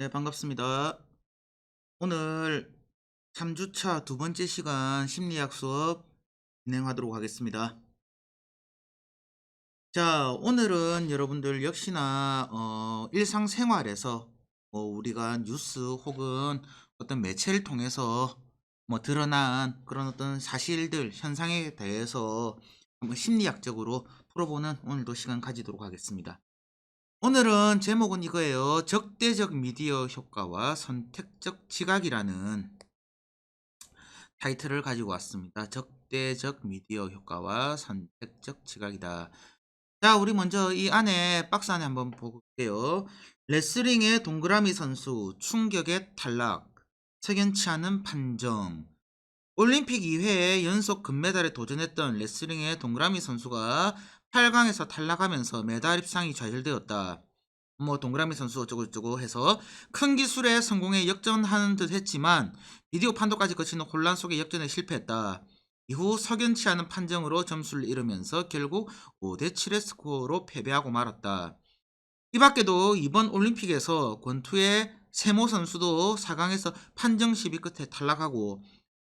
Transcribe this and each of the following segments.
네, 반갑습니다. 오늘 3주차 두 번째 시간 심리학 수업 진행하도록 하겠습니다. 자, 오늘은 여러분들 역시나 일상생활에서 우리가 뉴스 혹은 어떤 매체를 통해서 드러난 그런 어떤 사실들, 현상에 대해서 한번 심리학적으로 풀어보는 오늘도 시간 가지도록 하겠습니다. 오늘은 제목은 이거예요. 적대적 미디어 효과와 선택적 지각이라는 타이틀을 가지고 왔습니다. 적대적 미디어 효과와 선택적 지각이다. 자, 우리 먼저 이 안에 박스 안에 한번 볼게요. 레슬링의 동그라미 선수 충격의 탈락, 석연치 않은 판정. 올림픽 2회 연속 금메달에 도전했던 레슬링의 동그라미 선수가 8강에서 탈락하면서 메달 입상이 좌절되었다. 동그라미 선수 어쩌고저쩌고 해서 큰 기술에 성공에 역전하는 듯 했지만 비디오 판도까지 거치는 혼란 속에 역전에 실패했다. 이후 석연치 않은 판정으로 점수를 잃으면서 결국 5대 7의 스코어로 패배하고 말았다. 이 밖에도 이번 올림픽에서 권투의 세모 선수도 4강에서 판정 시비 끝에 탈락하고,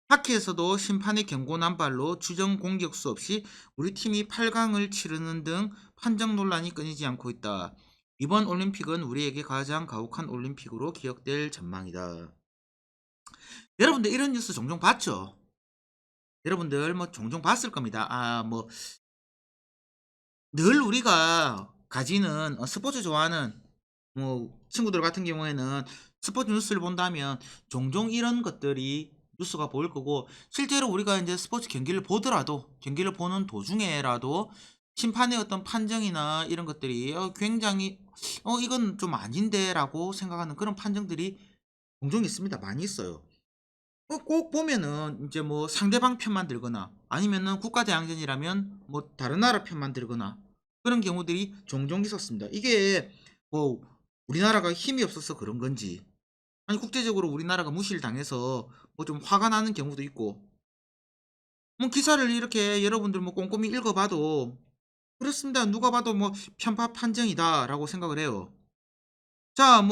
하키에서도 심판의 경고 남발로 주정 공격수 없이 우리 팀이 8강을 치르는 등 판정 논란이 끊이지 않고 있다. 이번 올림픽은 우리에게 가장 가혹한 올림픽으로 기억될 전망이다. 여러분들 이런 뉴스 종종 봤죠? 여러분들 종종 봤을 겁니다. 늘 우리가 가지는 스포츠 좋아하는 친구들 같은 경우에는 스포츠 뉴스를 본다면 종종 이런 것들이 뉴스가 보일 거고, 실제로 우리가 이제 스포츠 경기를 보더라도 경기를 보는 도중에라도 심판의 어떤 판정이나 이런 것들이 굉장히 이건 좀 아닌데라고 생각하는 그런 판정들이 종종 있습니다. 많이 있어요. 꼭 보면은 이제 상대방 편만 들거나 아니면은 국가대항전이라면 다른 나라 편만 들거나 그런 경우들이 종종 있었습니다. 이게 뭐 우리나라가 힘이 없어서 그런 건지, 아니 국제적으로 우리나라가 무시를 당해서 좀 화가 나는 경우도 있고, 기사를 이렇게 여러분들 꼼꼼히 읽어봐도 그렇습니다. 누가 봐도 편파 판정이다라고 생각을 해요. 자,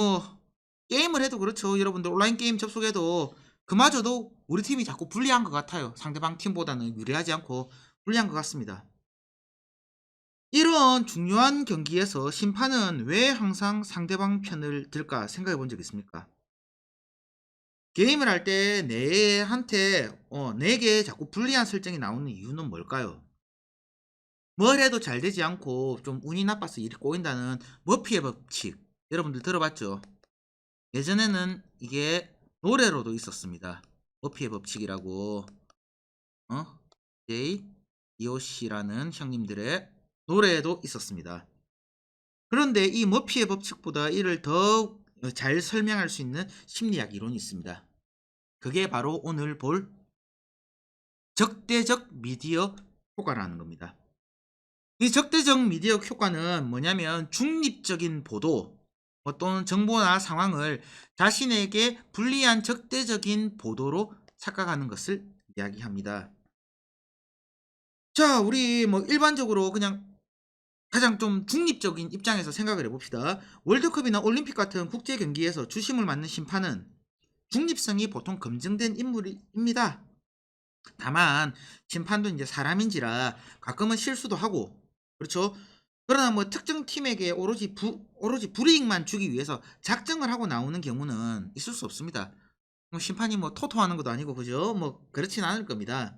게임을 해도 그렇죠. 여러분들 온라인 게임 접속해도 그마저도 우리 팀이 자꾸 불리한 것 같아요. 상대방 팀보다는 유리하지 않고 불리한 것 같습니다. 이런 중요한 경기에서 심판은 왜 항상 상대방 편을 들까 생각해 본 적 있습니까? 게임을 할 때 내게 자꾸 불리한 설정이 나오는 이유는 뭘까요? 뭘 해도 잘 되지 않고 좀 운이 나빠서 일이 꼬인다는 머피의 법칙, 여러분들 들어봤죠? 예전에는 이게 노래로도 있었습니다. 머피의 법칙이라고, J, EOC라는 형님들의 노래에도 있었습니다. 그런데 이 머피의 법칙보다 이를 더 잘 설명할 수 있는 심리학 이론이 있습니다. 그게 바로 오늘 볼 적대적 미디어 효과라는 겁니다. 이 적대적 미디어 효과는 뭐냐면 중립적인 보도 또는 정보나 상황을 자신에게 불리한 적대적인 보도로 착각하는 것을 이야기합니다. 자, 우리 일반적으로 그냥 가장 좀 중립적인 입장에서 생각을 해봅시다. 월드컵이나 올림픽 같은 국제 경기에서 주심을 맡는 심판은 중립성이 보통 검증된 인물입니다. 다만 심판도 이제 사람인지라 가끔은 실수도 하고, 그렇죠? 그러나 특정 팀에게 오로지 불이익만 주기 위해서 작정을 하고 나오는 경우는 있을 수 없습니다. 심판이 토토하는 것도 아니고, 그죠? 그렇진 않을 겁니다.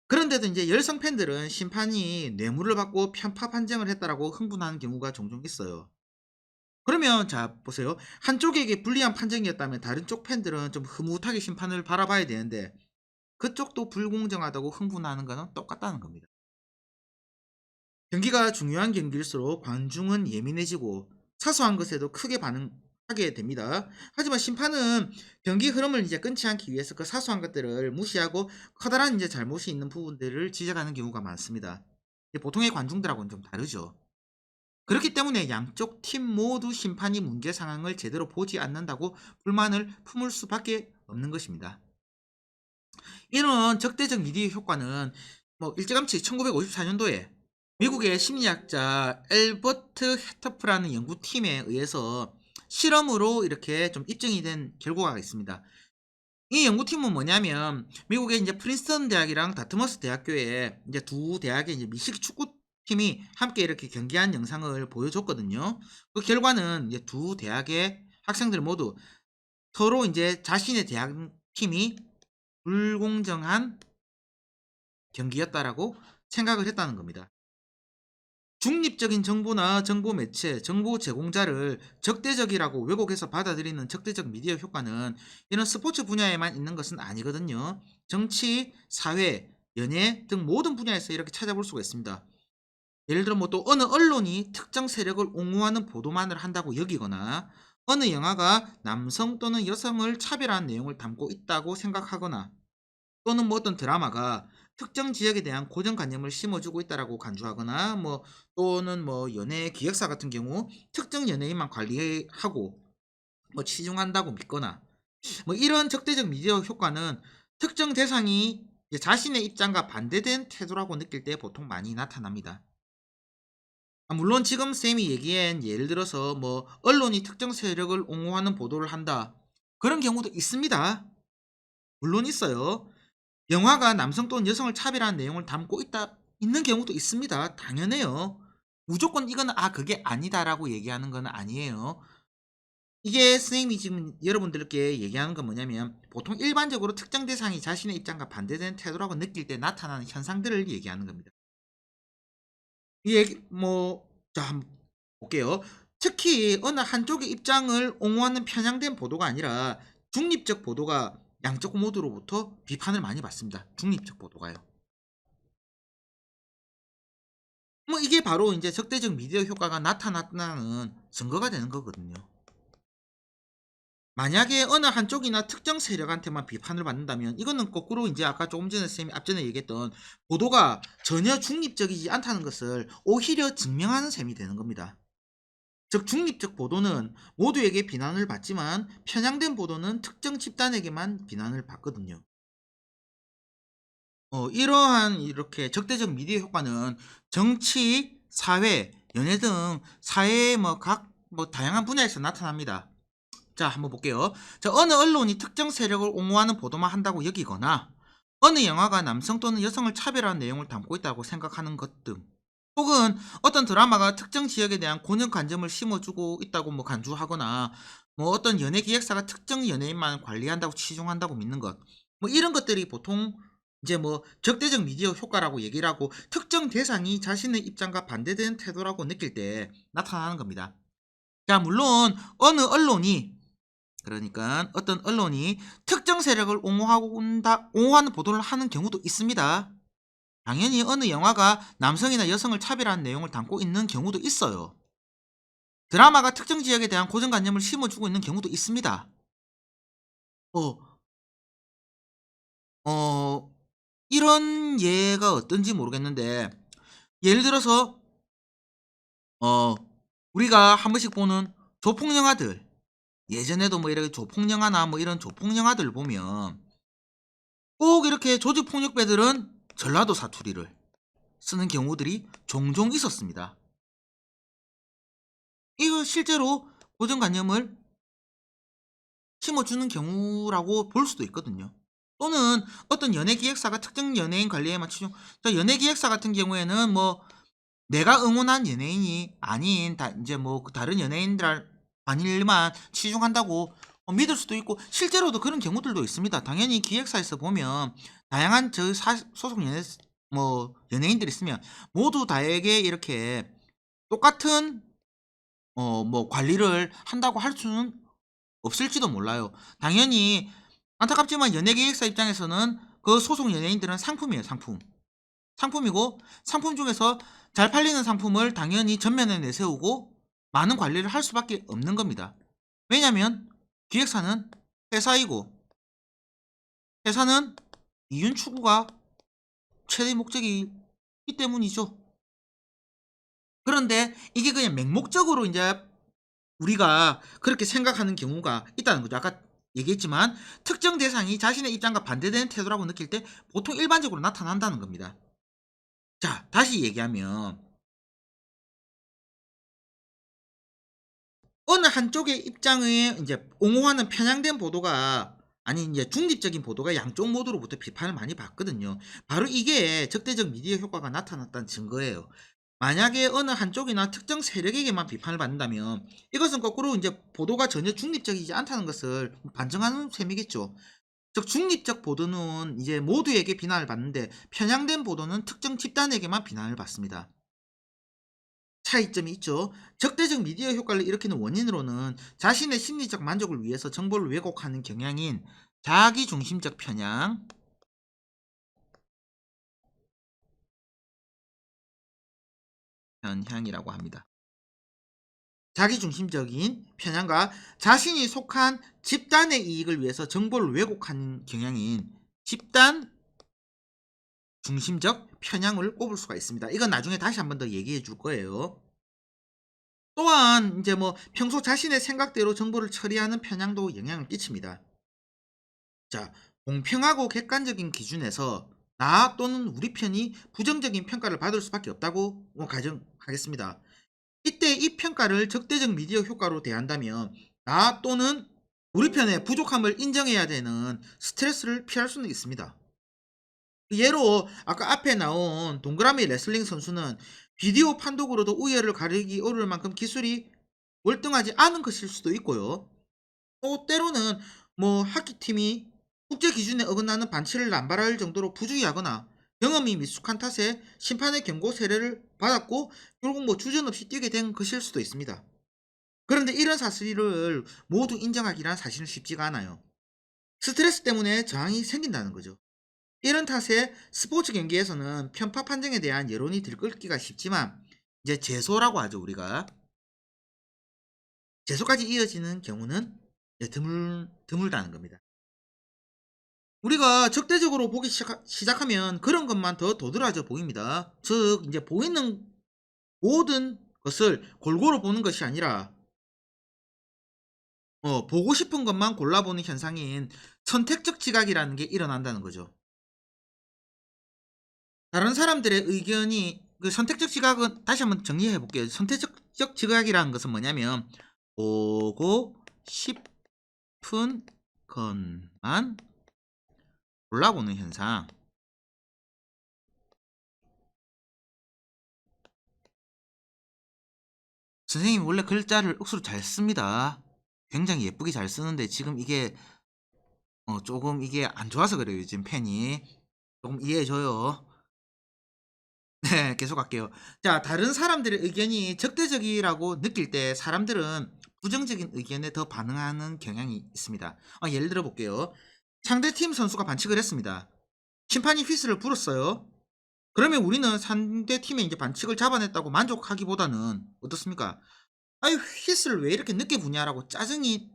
그런데도 이제 열성 팬들은 심판이 뇌물을 받고 편파 판정을 했다라고 흥분하는 경우가 종종 있어요. 그러면 자 보세요. 한쪽에게 불리한 판정이었다면 다른 쪽 팬들은 좀 흐뭇하게 심판을 바라봐야 되는데 그쪽도 불공정하다고 흥분하는 거는 똑같다는 겁니다. 경기가 중요한 경기일수록 관중은 예민해지고 사소한 것에도 크게 반응하게 됩니다. 하지만 심판은 경기 흐름을 이제 끊지 않기 위해서 그 사소한 것들을 무시하고 커다란 이제 잘못이 있는 부분들을 지적하는 경우가 많습니다. 보통의 관중들하고는 좀 다르죠. 그렇기 때문에 양쪽 팀 모두 심판이 문제 상황을 제대로 보지 않는다고 불만을 품을 수밖에 없는 것입니다. 이런 적대적 미디어 효과는 일찌감치 1954년도에 미국의 심리학자 엘버트 헤터프라는 연구팀에 의해서 실험으로 이렇게 좀 입증이 된 결과가 있습니다. 이 연구팀은 뭐냐면 미국의 이제 프린스턴 대학이랑 다트머스 대학교에 이제 두 대학의 이제 미식 축구팀이 함께 이렇게 경기한 영상을 보여줬거든요. 그 결과는 이제 두 대학의 학생들 모두 서로 이제 자신의 대학 팀이 불공정한 경기였다라고 생각을 했다는 겁니다. 중립적인 정보나 정보 매체, 정보 제공자를 적대적이라고 왜곡해서 받아들이는 적대적 미디어 효과는 이런 스포츠 분야에만 있는 것은 아니거든요. 정치, 사회, 연예 등 모든 분야에서 이렇게 찾아볼 수가 있습니다. 예를 들어 뭐 또 어느 언론이 특정 세력을 옹호하는 보도만을 한다고 여기거나 어느 영화가 남성 또는 여성을 차별하는 내용을 담고 있다고 생각하거나 또는 뭐 어떤 드라마가 특정 지역에 대한 고정관념을 심어주고 있다라고 간주하거나 뭐 또는 뭐 연예 기획사 같은 경우 특정 연예인만 관리하고 뭐 치중한다고 믿거나 뭐 이런 적대적 미디어 효과는 특정 대상이 이제 자신의 입장과 반대된 태도라고 느낄 때 보통 많이 나타납니다. 물론 지금 쌤이 얘기한 예를 들어서 뭐 언론이 특정 세력을 옹호하는 보도를 한다. 그런 경우도 있습니다. 물론 있어요. 영화가 남성 또는 여성을 차별하는 내용을 담고 있는 경우도 있습니다. 당연해요. 무조건 이거는 그게 아니다라고 얘기하는 건 아니에요. 이게 선생님이 지금 여러분들께 얘기하는 건 뭐냐면 보통 일반적으로 특정 대상이 자신의 입장과 반대되는 태도라고 느낄 때 나타나는 현상들을 얘기하는 겁니다. 이 얘기 자 한번 볼게요. 특히 어느 한쪽의 입장을 옹호하는 편향된 보도가 아니라 중립적 보도가 양쪽 모두로부터 비판을 많이 받습니다. 중립적 보도가요. 이게 바로 이제 적대적 미디어 효과가 나타났다는 증거가 되는 거거든요. 만약에 어느 한쪽이나 특정 세력한테만 비판을 받는다면 이거는 거꾸로 이제 아까 조금 전에 선생님이 앞전에 얘기했던 보도가 전혀 중립적이지 않다는 것을 오히려 증명하는 셈이 되는 겁니다. 즉 중립적 보도는 모두에게 비난을 받지만 편향된 보도는 특정 집단에게만 비난을 받거든요. 이러한 이렇게 적대적 미디어 효과는 정치, 사회, 연예 등 사회의 다양한 분야에서 나타납니다. 자, 한번 볼게요. 자, 어느 언론이 특정 세력을 옹호하는 보도만 한다고 여기거나 어느 영화가 남성 또는 여성을 차별하는 내용을 담고 있다고 생각하는 것 등, 혹은 어떤 드라마가 특정 지역에 대한 고정관념을 심어주고 있다고 간주하거나 어떤 연예 기획사가 특정 연예인만 관리한다고 치중한다고 믿는 것, 이런 것들이 보통 이제 적대적 미디어 효과라고 얘기를 하고 특정 대상이 자신의 입장과 반대되는 태도라고 느낄 때 나타나는 겁니다. 자, 물론 어느 언론이 그러니까 어떤 언론이 특정 세력을 옹호하는 보도를 하는 경우도 있습니다. 당연히 어느 영화가 남성이나 여성을 차별하는 내용을 담고 있는 경우도 있어요. 드라마가 특정 지역에 대한 고정관념을 심어주고 있는 경우도 있습니다. 어, 어, 이런 예가 어떤지 모르겠는데, 예를 들어서, 어, 우리가 한 번씩 보는 조폭영화들, 예전에도 이렇게 조폭영화나 이런 조폭영화들 보면 꼭 이렇게 조직폭력배들은 전라도 사투리를 쓰는 경우들이 종종 있었습니다. 이거 실제로 고정관념을 심어주는 경우라고 볼 수도 있거든요. 또는 어떤 연예 기획사가 특정 연예인 관리에만 치중. 연예 기획사 같은 경우에는 내가 응원한 연예인이 아닌 이제 그 다른 연예인들 아닐만 치중한다고 믿을 수도 있고 실제로도 그런 경우들도 있습니다. 당연히 기획사에서 보면 다양한 소속 연예인들이 있으면 모두 다에게 이렇게 똑같은 관리를 한다고 할 수는 없을지도 몰라요. 당연히 안타깝지만 연예기획사 입장에서는 그 소속 연예인들은 상품이에요, 상품. 상품이고 상품 중에서 잘 팔리는 상품을 당연히 전면에 내세우고 많은 관리를 할 수밖에 없는 겁니다. 왜냐면 기획사는 회사이고 회사는 이윤 추구가 최대 목적이기 때문이죠. 그런데 이게 그냥 맹목적으로 이제 우리가 그렇게 생각하는 경우가 있다는 거죠. 아까 얘기했지만 특정 대상이 자신의 입장과 반대되는 태도라고 느낄 때 보통 일반적으로 나타난다는 겁니다. 자, 다시 얘기하면 어느 한쪽의 입장에 이제 옹호하는 편향된 보도가 아니 이제 중립적인 보도가 양쪽 모두로부터 비판을 많이 받거든요. 바로 이게 적대적 미디어 효과가 나타났다는 증거예요. 만약에 어느 한쪽이나 특정 세력에게만 비판을 받는다면 이것은 거꾸로 이제 보도가 전혀 중립적이지 않다는 것을 반증하는 셈이겠죠. 즉 중립적 보도는 이제 모두에게 비난을 받는데 편향된 보도는 특정 집단에게만 비난을 받습니다. 차이점이 있죠. 적대적 미디어 효과를 일으키는 원인으로는 자신의 심리적 만족을 위해서 정보를 왜곡하는 경향인 자기중심적 편향이라고 합니다. 자기중심적인 편향과 자신이 속한 집단의 이익을 위해서 정보를 왜곡하는 경향인 집단 중심적 편향을 꼽을 수가 있습니다. 이건 나중에 다시 한번 더 얘기해 줄 거예요. 또한 이제 뭐 평소 자신의 생각대로 정보를 처리하는 편향도 영향을 끼칩니다. 자, 공평하고 객관적인 기준에서 나 또는 우리 편이 부정적인 평가를 받을 수밖에 없다고 가정하겠습니다. 이때 이 평가를 적대적 미디어 효과로 대한다면 나 또는 우리 편의 부족함을 인정해야 되는 스트레스를 피할 수는 있습니다. 예로 아까 앞에 나온 동그라미 레슬링 선수는 비디오 판독으로도 우열을 가리기 어려울 만큼 기술이 월등하지 않은 것일 수도 있고요. 또 때로는 뭐 하키팀이 국제 기준에 어긋나는 반칙을 남발할 정도로 부주의하거나 경험이 미숙한 탓에 심판의 경고 세례를 받았고 결국 뭐 주전 없이 뛰게 된 것일 수도 있습니다. 그런데 이런 사실을 모두 인정하기란 사실은 쉽지가 않아요. 스트레스 때문에 저항이 생긴다는 거죠. 이런 탓에 스포츠 경기에서는 편파 판정에 대한 여론이 들끓기가 쉽지만 이제 제소라고 하죠 우리가. 제소까지 이어지는 경우는 이제 드물다는 겁니다. 우리가 적대적으로 보기 시작하면 그런 것만 더 도드라져 보입니다. 즉 이제 보이는 모든 것을 골고루 보는 것이 아니라 보고 싶은 것만 골라보는 현상인 선택적 지각이라는 게 일어난다는 거죠. 다른 사람들의 의견이 그 선택적 지각은 다시 한번 정리해 볼게요. 선택적 지각이라는 것은 뭐냐면 보고 싶은 것만 골라보는 현상. 선생님이 원래 글자를 억수로 잘 씁니다. 굉장히 예쁘게 잘 쓰는데 지금 이게 조금 이게 안 좋아서 그래요. 요즘 펜이. 조금 이해해 줘요. 네. 계속할게요. 자, 다른 사람들의 의견이 적대적이라고 느낄 때 사람들은 부정적인 의견에 더 반응하는 경향이 있습니다. 예를 들어 볼게요. 상대팀 선수가 반칙을 했습니다. 심판이 휘슬을 불었어요. 그러면 우리는 상대팀의 이제 반칙을 잡아냈다고 만족하기보다는 어떻습니까? "아유 휘슬을 왜 이렇게 늦게 부냐."라고 짜증이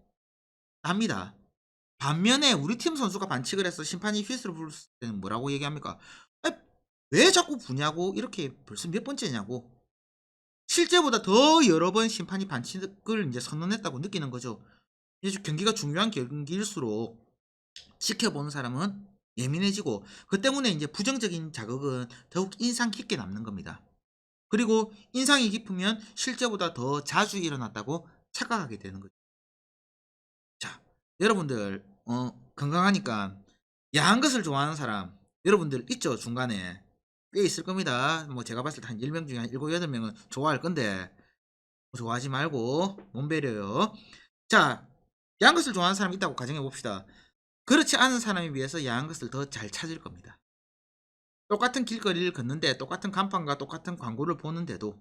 납니다. 반면에 우리 팀 선수가 반칙을 해서 심판이 휘슬을 불었을 때는 뭐라고 얘기합니까? "아 왜 자꾸 부냐고. 이렇게 벌써 몇 번째냐고." 실제보다 더 여러 번 심판이 반칙을 이제 선언했다고 느끼는 거죠. 이제 경기가 중요한 경기일수록 지켜보는 사람은 예민해지고 그 때문에 이제 부정적인 자극은 더욱 인상 깊게 남는 겁니다. 그리고 인상이 깊으면 실제보다 더 자주 일어났다고 착각하게 되는 거죠. 자, 여러분들 건강하니까 야한 것을 좋아하는 사람 여러분들 있죠 중간에 꽤 있을 겁니다. 뭐 제가 봤을 때 한 10명 중에 한 7, 8명은 좋아할 건데 좋아하지 말고 몸 배려요. 자, 야한 것을 좋아하는 사람이 있다고 가정해 봅시다. 그렇지 않은 사람에 비해서 야한 것을 더 잘 찾을 겁니다. 똑같은 길거리를 걷는데 똑같은 간판과 똑같은 광고를 보는데도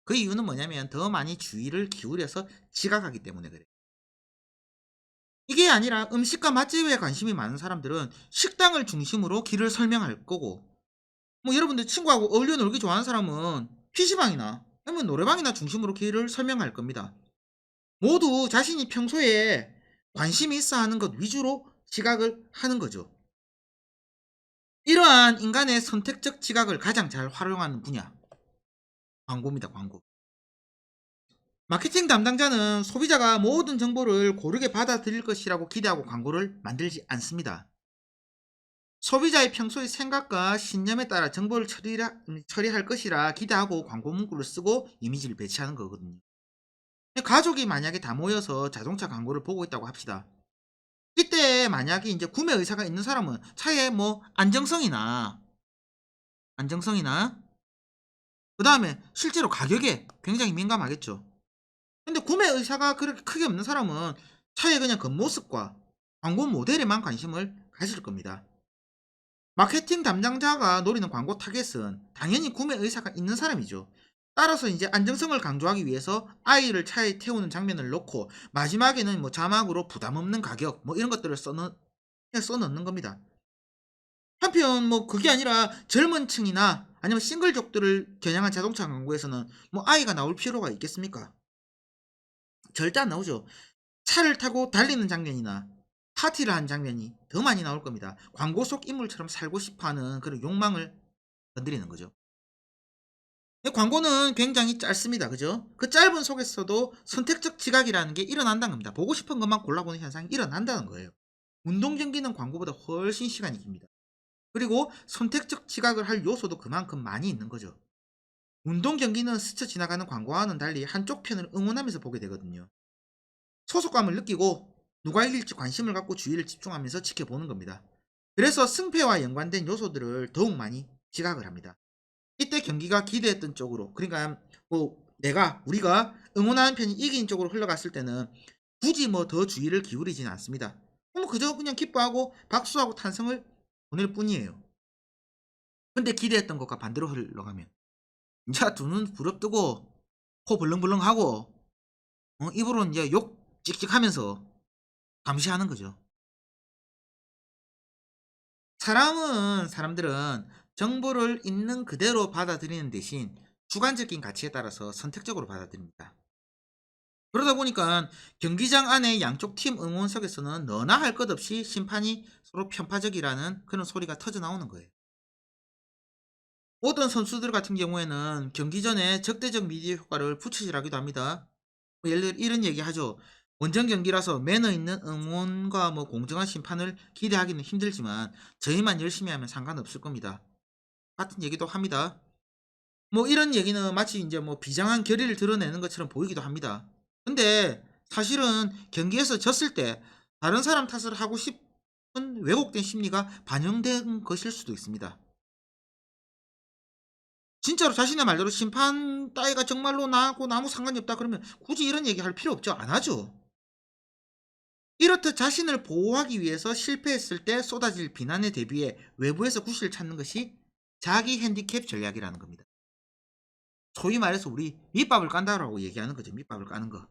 그 이유는 뭐냐면 더 많이 주의를 기울여서 지각하기 때문에 그래요. 이게 아니라 음식과 맛집에 관심이 많은 사람들은 식당을 중심으로 길을 설명할 거고 뭐 여러분들 친구하고 어울려 놀기 좋아하는 사람은 PC방이나 아니면 노래방이나 중심으로 길을 설명할 겁니다. 모두 자신이 평소에 관심이 있어 하는 것 위주로 지각을 하는 거죠. 이러한 인간의 선택적 지각을 가장 잘 활용하는 분야 광고입니다. 광고. 마케팅 담당자는 소비자가 모든 정보를 고르게 받아들일 것이라고 기대하고 광고를 만들지 않습니다. 소비자의 평소의 생각과 신념에 따라 정보를 처리할 것이라 기대하고 광고 문구를 쓰고 이미지를 배치하는 거거든요. 가족이 만약에 다 모여서 자동차 광고를 보고 있다고 합시다. 이때 만약에 이제 구매 의사가 있는 사람은 차의 뭐 안정성이나 그다음에 실제로 가격에 굉장히 민감하겠죠. 근데 구매 의사가 그렇게 크게 없는 사람은 차의 그냥 겉모습과 광고 모델에만 관심을 가질 겁니다. 마케팅 담당자가 노리는 광고 타겟은 당연히 구매 의사가 있는 사람이죠. 따라서 이제 안정성을 강조하기 위해서 아이를 차에 태우는 장면을 넣고 마지막에는 뭐 자막으로 부담 없는 가격 뭐 이런 것들을 써넣는 겁니다. 한편 뭐 그게 아니라 젊은 층이나 아니면 싱글족들을 겨냥한 자동차 광고에서는 뭐 아이가 나올 필요가 있겠습니까? 절대 안 나오죠. 차를 타고 달리는 장면이나 파티를 한 장면이 더 많이 나올 겁니다. 광고 속 인물처럼 살고 싶어 하는 그런 욕망을 건드리는 거죠. 광고는 굉장히 짧습니다. 그죠? 그 짧은 속에서도 선택적 지각이라는 게 일어난다는 겁니다. 보고 싶은 것만 골라보는 현상이 일어난다는 거예요. 운동 경기는 광고보다 훨씬 시간이 깁니다. 그리고 선택적 지각을 할 요소도 그만큼 많이 있는 거죠. 운동 경기는 스쳐 지나가는 광고와는 달리 한쪽 편을 응원하면서 보게 되거든요. 소속감을 느끼고 누가 이길지 관심을 갖고 주의를 집중하면서 지켜보는 겁니다. 그래서 승패와 연관된 요소들을 더욱 많이 지각을 합니다. 이때 경기가 기대했던 쪽으로, 그러니까 뭐 우리가 응원하는 편이 이긴 쪽으로 흘러갔을 때는 굳이 뭐 더 주의를 기울이지는 않습니다. 뭐 그저 그냥 기뻐하고 박수하고 탄성을 보낼 뿐이에요. 근데 기대했던 것과 반대로 흘러가면 이제 두 눈 부릅뜨고 코 벌렁벌렁하고 입으로 이제 욕 찍찍하면서 감시하는 거죠. 사람들은 정보를 있는 그대로 받아들이는 대신 주관적인 가치에 따라서 선택적으로 받아들입니다. 그러다 보니까 경기장 안에 양쪽 팀 응원석에서는 너나 할 것 없이 심판이 서로 편파적이라는 그런 소리가 터져 나오는 거예요. 어떤 선수들 같은 경우에는 경기 전에 적대적 미디어 효과를 부채질하기도 합니다. 뭐 예를 들어 이런 얘기 하죠. 원정 경기라서 매너 있는 응원과 뭐 공정한 심판을 기대하기는 힘들지만 저희만 열심히 하면 상관없을 겁니다. 같은 얘기도 합니다. 뭐 이런 얘기는 마치 이제 뭐 비장한 결의를 드러내는 것처럼 보이기도 합니다. 근데 사실은 경기에서 졌을 때 다른 사람 탓을 하고 싶은 왜곡된 심리가 반영된 것일 수도 있습니다. 진짜로 자신의 말대로 심판 따위가 정말로 나하고 아무 상관이 없다 그러면 굳이 이런 얘기 할 필요 없죠. 안 하죠. 이렇듯 자신을 보호하기 위해서 실패했을 때 쏟아질 비난에 대비해 외부에서 구실을 찾는 것이 자기 핸디캡 전략이라는 겁니다. 소위 말해서 우리 밑밥을 깐다라고 얘기하는 거죠. 밑밥을 까는 거.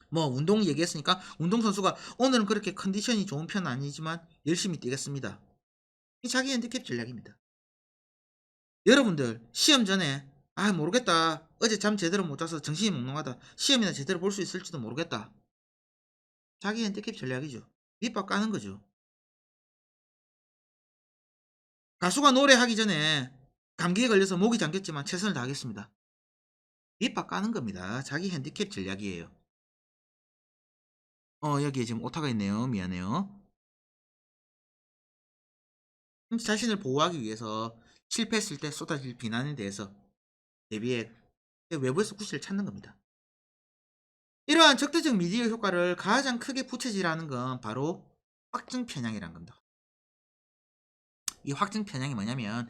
뭐 운동 얘기했으니까 운동선수가 오늘은 그렇게 컨디션이 좋은 편은 아니지만 열심히 뛰겠습니다. 이 자기 핸디캡 전략입니다. 여러분들 시험 전에 모르겠다. 어제 잠 제대로 못 자서 정신이 몽롱하다. 시험이나 제대로 볼 수 있을지도 모르겠다. 자기 핸디캡 전략이죠. 밑밥 까는 거죠. 가수가 노래하기 전에 감기에 걸려서 목이 잠겼지만 최선을 다하겠습니다. 밑밥 까는 겁니다. 자기 핸디캡 전략이에요. 여기에 지금 오타가 있네요. 미안해요. 자신을 보호하기 위해서 실패했을 때 쏟아질 비난에 대해서 대비해 외부에서 구실을 찾는 겁니다. 이러한 적대적 미디어 효과를 가장 크게 부채질하는 건 바로 확증 편향이라는 겁니다. 이 확증 편향이 뭐냐면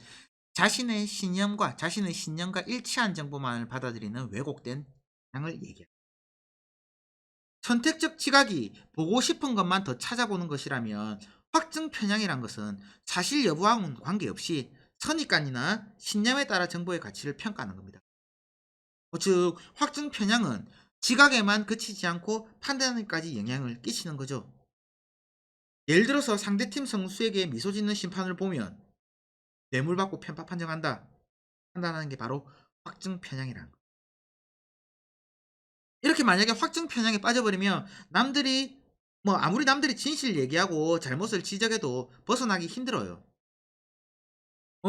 자신의 신념과 일치한 정보만을 받아들이는 왜곡된 편향을 얘기합니다. 선택적 지각이 보고 싶은 것만 더 찾아보는 것이라면 확증 편향이란 것은 사실 여부와는 관계없이 선입관이나 신념에 따라 정보의 가치를 평가하는 겁니다. 즉 확증 편향은 지각에만 그치지 않고 판단에까지 영향을 끼치는 거죠. 예를 들어서 상대팀 선수에게 미소 짓는 심판을 보면 뇌물받고 편파 판정한다 판단하는 게 바로 확증 편향이라는 거예요. 이렇게 만약에 확증 편향에 빠져버리면 아무리 남들이 진실 얘기하고 잘못을 지적해도 벗어나기 힘들어요.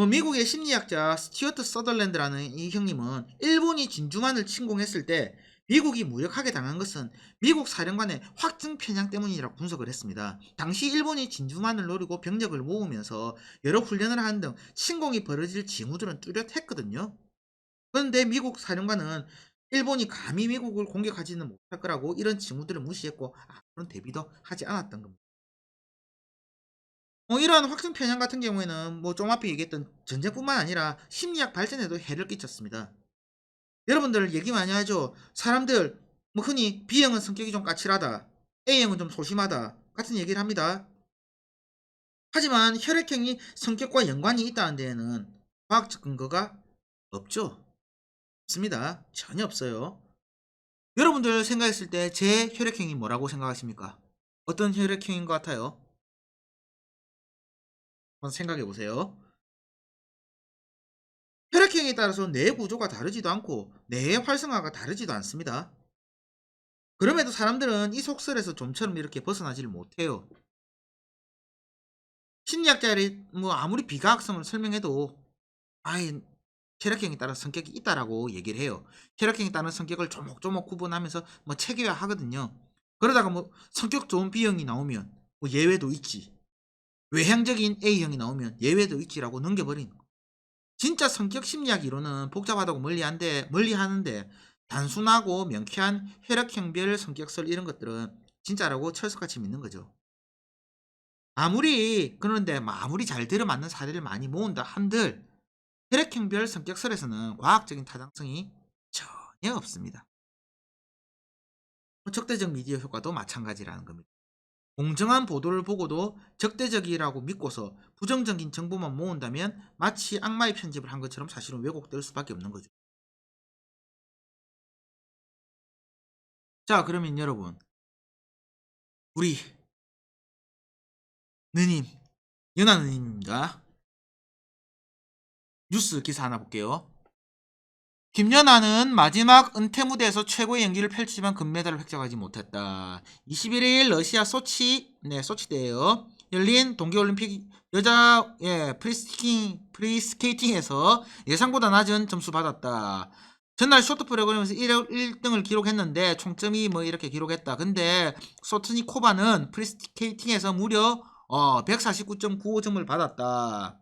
미국의 심리학자 스튜어트 서덜랜드라는 이 형님은 일본이 진주만을 침공했을 때 미국이 무력하게 당한 것은 미국 사령관의 확증 편향 때문이라고 분석을 했습니다. 당시 일본이 진주만을 노리고 병력을 모으면서 여러 훈련을 하는 등 침공이 벌어질 징후들은 뚜렷했거든요. 그런데 미국 사령관은 일본이 감히 미국을 공격하지는 못할 거라고 이런 징후들을 무시했고 그런 대비도 하지 않았던 겁니다. 이러한 확증 편향 같은 경우에는 뭐 좀 앞에 얘기했던 전쟁뿐만 아니라 심리학 발전에도 해를 끼쳤습니다. 여러분들 얘기 많이 하죠. 사람들 뭐 흔히 B형은 성격이 좀 까칠하다, A형은 좀 소심하다 같은 얘기를 합니다. 하지만 혈액형이 성격과 연관이 있다는 데에는 과학적 근거가 없죠. 없습니다. 전혀 없어요. 여러분들 생각했을 때 제 혈액형이 뭐라고 생각하십니까? 어떤 혈액형인 것 같아요? 한번 생각해 보세요. 혈액형에 따라서 뇌 구조가 다르지도 않고 뇌의 활성화가 다르지도 않습니다. 그럼에도 사람들은 이 속설에서 좀처럼 이렇게 벗어나지를 못해요. 심리학자들이 뭐 아무리 비과학성을 설명해도 아이 혈액형에 따라 성격이 있다라고 얘기를 해요. 혈액형에 따른 성격을 조목조목 구분하면서 뭐 체계화하거든요. 그러다가 뭐 성격 좋은 B형이 나오면 뭐 예외도 있지. 외향적인 A형이 나오면 예외도 있지라고 넘겨버리는 거. 진짜 성격 심리학 이론은 복잡하다고 멀리하는데 단순하고 명쾌한 혈액형별 성격설 이런 것들은 진짜라고 철석같이 믿는 거죠. 아무리 잘 들어맞는 사례를 많이 모은다 한들 혈액형별 성격설에서는 과학적인 타당성이 전혀 없습니다. 적대적 미디어 효과도 마찬가지라는 겁니다. 공정한 보도를 보고도 적대적이라고 믿고서 부정적인 정보만 모은다면 마치 악마의 편집을 한 것처럼 사실은 왜곡될 수밖에 없는 거죠. 자, 그러면 여러분, 우리 느님, 연하 느님입니다. 뉴스 기사 하나 볼게요. 김연아는 마지막 은퇴 무대에서 최고의 연기를 펼치지만 금메달을 획득하지 못했다. 21일 러시아 소치대에요. 열린 동계올림픽 여자 프리스케이팅에서 예상보다 낮은 점수 받았다. 전날 쇼트 프로그램에서 1등을 기록했는데 총점이 뭐 이렇게 기록했다. 근데 소트니코바는 프리스케이팅에서 무려 149.95점을 받았다.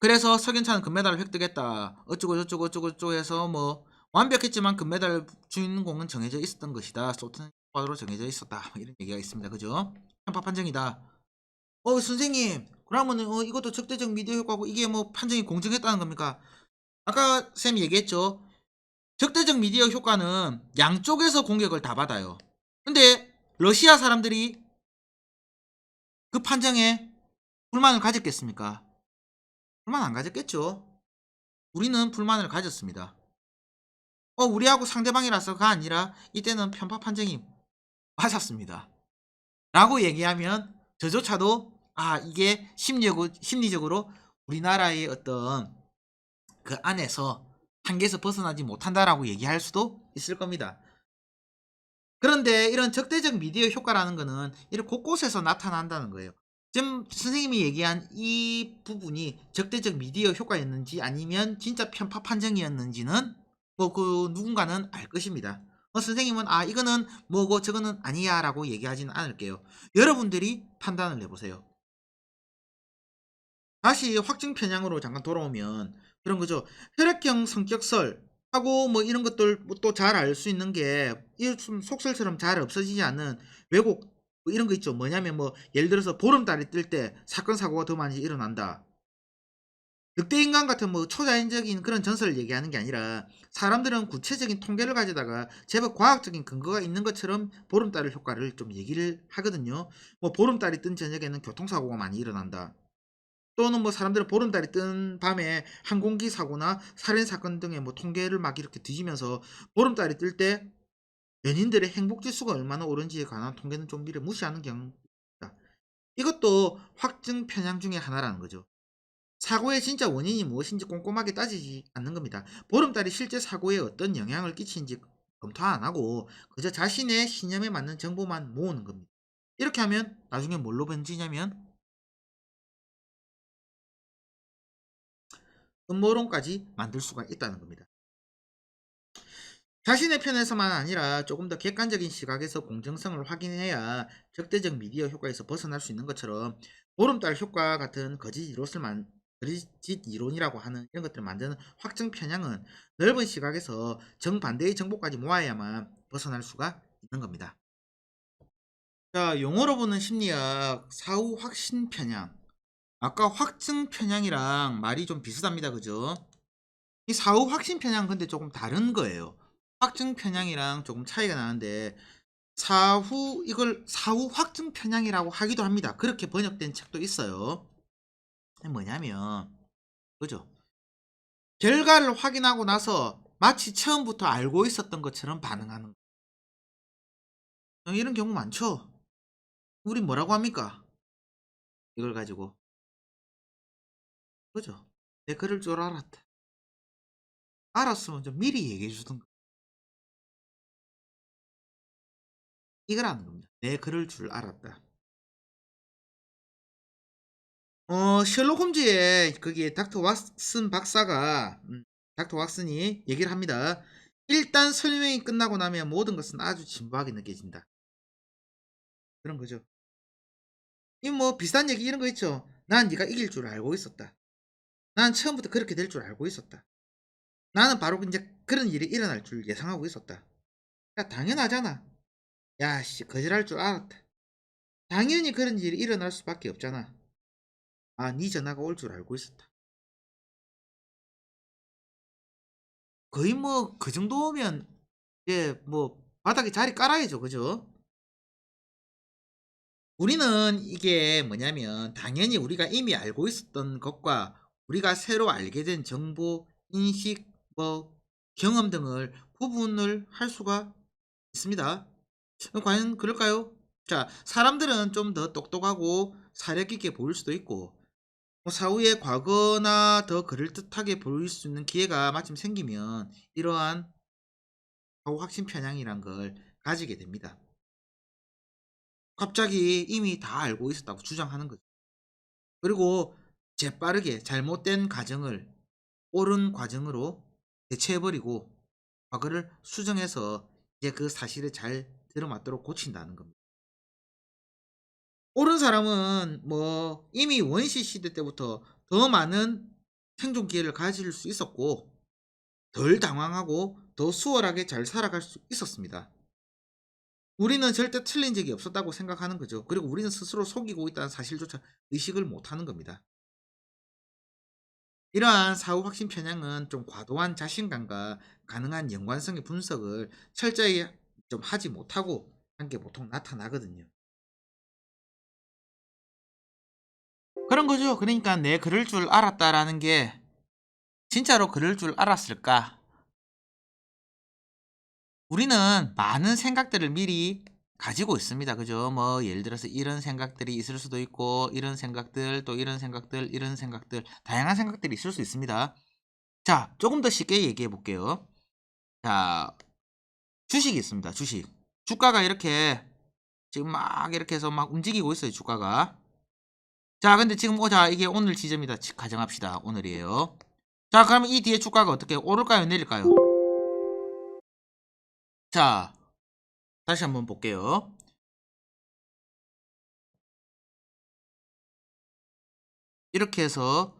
그래서 석연차는 금메달을 획득했다. 어쩌고 해서 뭐 완벽했지만 금메달 주인공은 정해져 있었던 것이다. 소트바로 정해져 있었다. 이런 얘기가 있습니다. 그죠? 편파 판정이다. 선생님, 그러면 이것도 적대적 미디어 효과고 이게 뭐 판정이 공정했다는 겁니까? 아까 쌤이 얘기했죠. 적대적 미디어 효과는 양쪽에서 공격을 다 받아요. 근데 러시아 사람들이 그 판정에 불만을 가졌겠습니까? 불만 안 가졌겠죠. 우리는 불만을 가졌습니다. 우리하고 상대방이라서가 아니라 이때는 편파 판정이 맞았습니다. 라고 얘기하면 저조차도 이게 심리적으로 우리나라의 어떤 그 안에서 한계에서 벗어나지 못한다라고 얘기할 수도 있을 겁니다. 그런데 이런 적대적 미디어 효과라는 거는 이런 곳곳에서 나타난다는 거예요. 지금 선생님이 얘기한 이 부분이 적대적 미디어 효과였는지 아니면 진짜 편파 판정이었는지는 뭐 그 누군가는 알 것입니다. 선생님은 이거는 뭐고 저거는 아니야 라고 얘기하지는 않을게요. 여러분들이 판단을 해보세요. 다시 확증 편향으로 잠깐 돌아오면 그런 거죠. 혈액형 성격설 하고 뭐 이런 것들 또 잘 알 수 있는 게 이 속설처럼 잘 없어지지 않는 왜곡 뭐 이런 거 있죠. 뭐냐면 뭐 예를 들어서 보름달이 뜰 때 사건 사고가 더 많이 일어난다. 늑대인간 같은 뭐 초자연적인 그런 전설을 얘기하는 게 아니라 사람들은 구체적인 통계를 가져다가 제법 과학적인 근거가 있는 것처럼 보름달 효과를 좀 얘기를 하거든요. 뭐 보름달이 뜬 저녁에는 교통사고가 많이 일어난다. 또는 뭐 사람들은 보름달이 뜬 밤에 항공기 사고나 살인 사건 등의 뭐 통계를 막 이렇게 뒤지면서 보름달이 뜰 때 연인들의 행복 지수가 얼마나 오른지에 관한 통계는 좀 미리 무시하는 경우가 있다. 이것도 확증 편향 중에 하나라는 거죠. 사고의 진짜 원인이 무엇인지 꼼꼼하게 따지지 않는 겁니다. 보름달이 실제 사고에 어떤 영향을 끼치는지 검토 안 하고 그저 자신의 신념에 맞는 정보만 모으는 겁니다. 이렇게 하면 나중에 뭘로 번지냐면 음모론까지 만들 수가 있다는 겁니다. 자신의 편에서만 아니라 조금 더 객관적인 시각에서 공정성을 확인해야 적대적 미디어 효과에서 벗어날 수 있는 것처럼 보름달 효과 같은 거짓 이론을 그리짓 이론이라고 하는 이런 것들을 만드는 확증 편향은 넓은 시각에서 정반대의 정보까지 모아야만 벗어날 수가 있는 겁니다. 자, 용어로 보는 심리학 사후 확신 편향. 아까 확증 편향이랑 말이 좀 비슷합니다. 그죠? 이 사후 확신 편향 근데 조금 다른 거예요. 확증 편향이랑 조금 차이가 나는데 이걸 사후 확증 편향이라고 하기도 합니다. 그렇게 번역된 책도 있어요. 뭐냐면 그죠? 결과를 확인하고 나서 마치 처음부터 알고 있었던 것처럼 반응하는 거. 이런 경우 많죠? 우리 뭐라고 합니까? 이걸 가지고. 그죠? 내 그럴 줄 알았다. 알았으면 좀 미리 얘기해 주던가. 이거라는 겁니다. 내 그럴 줄 알았다. 셜록 홈즈의 거기에 닥터 왓슨 박사가 닥터 왓슨이 얘기를 합니다. 일단 설명이 끝나고 나면 모든 것은 아주 진부하게 느껴진다. 그런 거죠. 이 뭐 비슷한 얘기 이런 거 있죠. 난 네가 이길 줄 알고 있었다. 난 처음부터 그렇게 될 줄 알고 있었다. 나는 바로 이제 그런 일이 일어날 줄 예상하고 있었다. 야, 당연하잖아. 야, 씨, 거절할 줄 알았다. 당연히 그런 일이 일어날 수밖에 없잖아. 아, 네 전화가 올 줄 알고 있었다. 거의 뭐 그 정도면 이제 뭐 바닥에 자리 깔아야죠. 그죠? 우리는 이게 뭐냐면 당연히 우리가 이미 알고 있었던 것과 우리가 새로 알게 된 정보, 인식, 뭐 경험 등을 구분을 할 수가 있습니다. 과연 그럴까요? 자, 사람들은 좀 더 똑똑하고 사력 있게 보일 수도 있고 뭐 사후에 과거나 더 그럴듯하게 보일 수 있는 기회가 마침 생기면 이러한 사후 확신 편향이란 걸 가지게 됩니다. 갑자기 이미 다 알고 있었다고 주장하는 거죠. 그리고 재빠르게 잘못된 과정을 옳은 과정으로 대체해 버리고 과거를 수정해서 이제 그 사실을 잘 들어맞도록 고친다는 겁니다. 옳은 사람은 뭐 이미 원시 시대 때부터 더 많은 생존 기회를 가질 수 있었고 덜 당황하고 더 수월하게 잘 살아갈 수 있었습니다. 우리는 절대 틀린 적이 없었다고 생각하는 거죠. 그리고 우리는 스스로 속이고 있다는 사실조차 의식을 못하는 겁니다. 이러한 사후 확신 편향은 좀 과도한 자신감과 가능한 연관성의 분석을 철저히 좀 하지 못하고 한 게 보통 나타나거든요. 그런 거죠. 그러니까 내 그럴 줄 알았다라는 게 진짜로 그럴 줄 알았을까? 우리는 많은 생각들을 미리 가지고 있습니다. 그죠? 뭐 예를 들어서 이런 생각들이 있을 수도 있고 이런 생각들 또 이런 생각들 이런 생각들 다양한 생각들이 있을 수 있습니다. 자, 조금 더 쉽게 얘기해 볼게요. 자, 주식이 있습니다. 주식. 주가가 이렇게 지금 막 이렇게 해서 막 움직이고 있어요. 주가가. 자, 근데 지금 자 이게 오늘 지점이다 가정합시다. 오늘이에요. 자, 그러면 이 뒤에 주가가 어떻게 오를까요? 내릴까요? 자, 다시 한번 볼게요. 이렇게 해서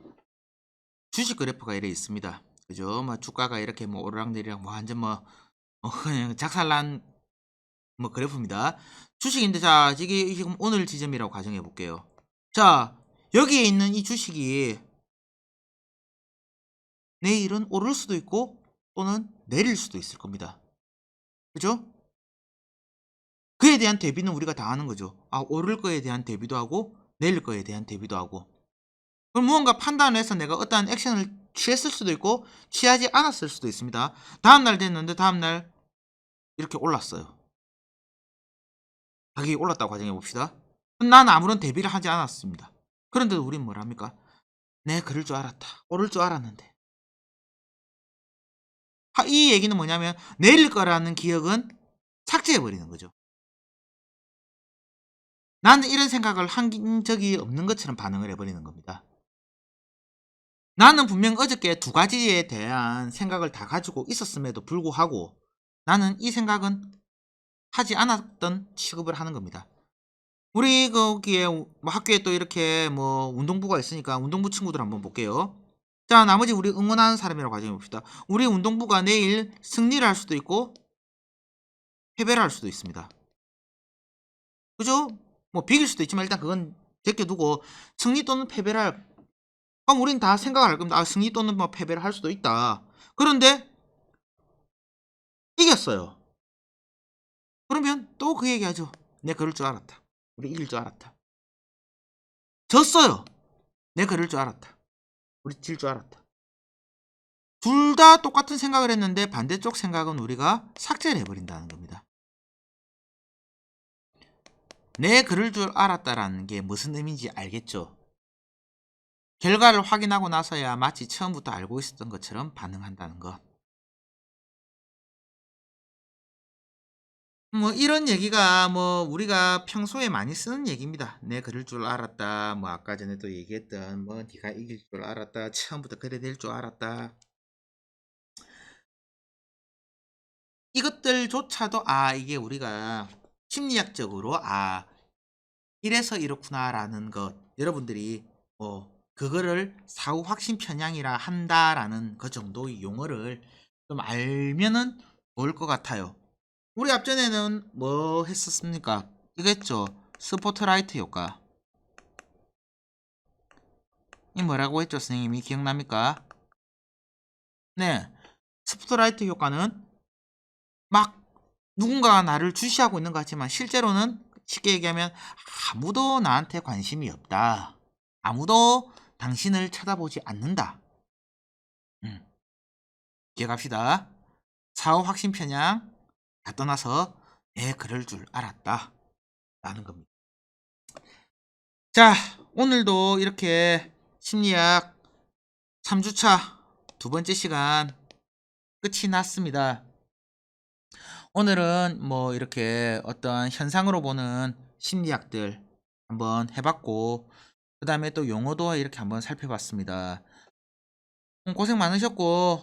주식 그래프가 이래 있습니다. 그죠? 뭐 주가가 이렇게 뭐 오르락내리락 뭐 완전 뭐 그냥 작살난 뭐 그래프입니다. 주식인데 자, 이게 지금 오늘 지점이라고 가정해 볼게요. 자, 여기에 있는 이 주식이 내일은 오를 수도 있고 또는 내릴 수도 있을 겁니다. 그죠? 그에 대한 대비는 우리가 다 하는 거죠. 아, 오를 거에 대한 대비도 하고 내릴 거에 대한 대비도 하고. 그럼 무언가 판단을 해서 내가 어떠한 액션을 취했을 수도 있고 취하지 않았을 수도 있습니다. 다음날 됐는데 다음날 이렇게 올랐어요. 가격이 올랐다고 가정해 봅시다. 난 아무런 대비를 하지 않았습니다. 그런데도 우린 뭘 합니까? 내 그럴 줄 알았다. 오를 줄 알았는데. 이 얘기는 뭐냐면 내릴 거라는 기억은 삭제해 버리는 거죠. 나는 이런 생각을 한 적이 없는 것처럼 반응을 해버리는 겁니다. 나는 분명 어저께 두 가지에 대한 생각을 다 가지고 있었음에도 불구하고 나는 이 생각은 하지 않았던 취급을 하는 겁니다. 우리 거기에 뭐 학교에 또 이렇게 뭐 운동부가 있으니까 운동부 친구들 한번 볼게요. 자, 나머지 우리 응원하는 사람이라고 가정해 봅시다. 우리 운동부가 내일 승리를 할 수도 있고 패배를 할 수도 있습니다. 그죠? 뭐 비길 수도 있지만 일단 그건 제껴두고 승리 또는 패배를 그럼 우린 다 생각을 할 겁니다. 아, 승리 또는 뭐 패배를 할 수도 있다. 그런데 이겼어요. 그러면 또 그 얘기하죠. "내 그럴 줄 알았다. 우리 이길 줄 알았다." 졌어요. "내 그럴 줄 알았다. 우리 질 줄 알았다." 둘 다 똑같은 생각을 했는데 반대쪽 생각은 우리가 삭제를 해 버린다는 겁니다. "내 그럴 줄 알았다."라는 게 무슨 의미인지 알겠죠? 결과를 확인하고 나서야 마치 처음부터 알고 있었던 것처럼 반응한다는 것. 뭐 이런 얘기가 뭐 우리가 평소에 많이 쓰는 얘기입니다. "내 그럴 줄 알았다." 뭐 아까 전에 또 얘기했던 뭐 "네가 이길 줄 알았다. 처음부터 그래 될 줄 알았다." 이것들조차도 이게 우리가 심리학적으로 '이래서 이렇구나.'라는 것 여러분들이 그거를 사후 확신 편향이라 한다라는 그 정도의 용어를 좀 알면은 좋을 것 같아요. 우리 앞전에는 뭐 했었습니까? 이거였죠. 스포트라이트 효과. 이 뭐라고 했죠, 선생님이 기억납니까? 네. 스포트라이트 효과는 막 누군가가 나를 주시하고 있는 것 같지만 실제로는 쉽게 얘기하면 아무도 나한테 관심이 없다. 아무도 당신을 쳐다보지 않는다. 음, 기억합시다. 사후 확신 편향 다 떠나서 그럴 줄 알았다. 라는 겁니다. 자, 오늘도 이렇게 심리학 3주차 두 번째 시간 끝이 났습니다. 오늘은 뭐 이렇게 어떤 현상으로 보는 심리학들 한번 해봤고, 그 다음에 또 용어도 이렇게 한번 살펴봤습니다. 고생 많으셨고,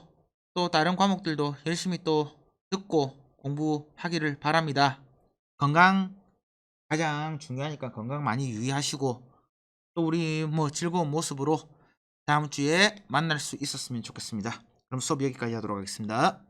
또 다른 과목들도 열심히 또 듣고 공부하기를 바랍니다. 건강 가장 중요하니까 건강 많이 유의하시고, 또 우리 뭐 즐거운 모습으로 다음 주에 만날 수 있었으면 좋겠습니다. 그럼 수업 여기까지 하도록 하겠습니다.